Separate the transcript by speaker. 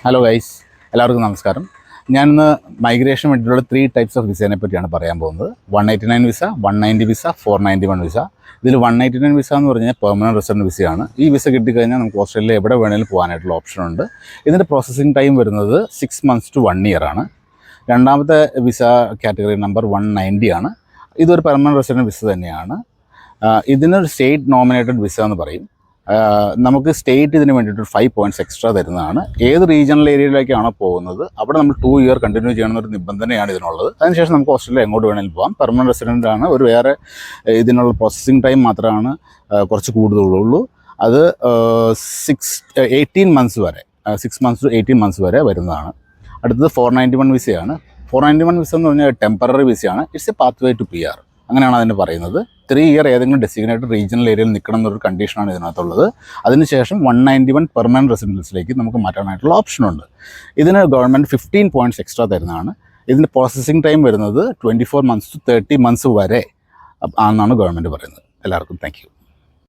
Speaker 1: Hello guys, എല്ലാവർക്കും നമസ്കാരം. ഞാനിന്ന് മൈഗ്രേഷൻ വേണ്ടിയിട്ടുള്ള 3 ടൈപ്സ് ഓഫ് വിസേനെ പറ്റിയാണ് പറയാൻ പോകുന്നത്. 189 വിസ, 190 വിസ, 491 വിസ. ഇതിൽ 189 വിസ എന്ന് പറഞ്ഞാൽ പെർമനൻറ്റ് റെസിഡൻറ്റ് വിസയാണ്. ഈ വിസ കിട്ടിക്കഴിഞ്ഞാൽ നമുക്ക് ഓസ്ട്രേലിയയിൽ എവിടെ വേണമെങ്കിലും പോകാനായിട്ടുള്ള ഓപ്ഷനുണ്ട്. ഇതിൻ്റെ പ്രോസസ്സിംഗ് ടൈം വരുന്നത് 6 months to 1 year ആണ്. രണ്ടാമത്തെ വിസ കാറ്റഗറി നമ്പർ 190 ആണ്. ഇതൊരു പെർമനൻറ്റ് റെസിഡൻറ്റ് വിസ തന്നെയാണ്. ഇതിനൊരു സ്റ്റേറ്റ് നോമിനേറ്റഡ് വിസ എന്ന് പറയും. നമുക്ക് സ്റ്റേറ്റ് ഇതിന് വേണ്ടിയിട്ട് 5 points എക്സ്ട്രാ തരുന്നതാണ്. ഏത് റീജിയണൽ ഏരിയയിലേക്കാണോ പോകുന്നത് അവിടെ നമ്മൾ 2 year കണ്ടിന്യൂ ചെയ്യണമെന്നൊരു നിബന്ധനയാണ് ഇതിനുള്ളത്. അതിനുശേഷം നമുക്ക് ഓസ്ട്രേലിയ എങ്ങോട്ട് വേണമെങ്കിലും പോകാം. പെർമനൻറ്റ് റെസിഡൻ്റ് ആണ്. ഒരു വേറെ ഇതിനുള്ള പ്രോസസ്സിംഗ് ടൈം മാത്രമാണ് കുറച്ച് കൂടുതലുള്ളൂ. അത് 18 months വരെ, 6 months to 18 months വരെ വരുന്നതാണ്. അടുത്തത് 491 വിസയാണ്. 491 വിസ എന്ന് പറഞ്ഞാൽ ടെമ്പററി വിസയാണ്. It's a pathway to PR, അങ്ങനെയാണ് അതിന് പറയുന്നത്. 3 year ഏതെങ്കിലും ഡെസിഗ്നേറ്റഡ് റീജിയണൽ ഏരിയയിൽ നിൽക്കണം എന്നൊരു കണ്ടീഷനാണ് ഇതിനകത്തുള്ളത്. അതിനുശേഷം 191 പെർമനൻറ്റ് റെസിഡൻസിലേക്ക് നമുക്ക് മാറ്റാനായിട്ടുള്ള ഓപ്ഷനുണ്ട്. ഇതിന് ഗവൺമെൻറ് 15 points എക്സ്ട്രാ തരുന്നതാണ്. ഇതിൻ്റെ പ്രോസസ്സിംഗ് ടൈം വരുന്നത് 24 months to 30 months വരെ ആണെന്നാണ് ഗവൺമെൻറ് പറയുന്നത്. എല്ലാവർക്കും താങ്ക് യു.